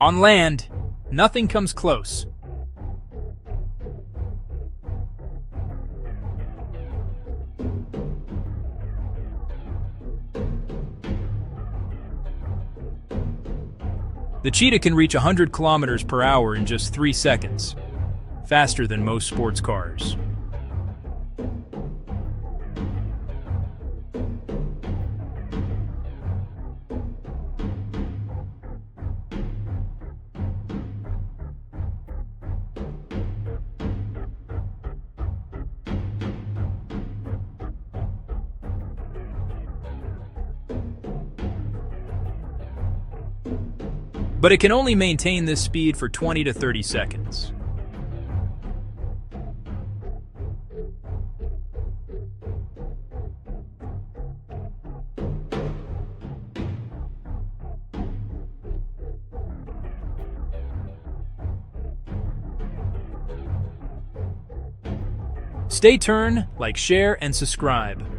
On land, nothing comes close. The cheetah can reach 100 kilometers per hour in just 3 seconds, faster than most sports cars. But it can only maintain this speed for 20 to 30 seconds. Stay tuned, like, share, and subscribe.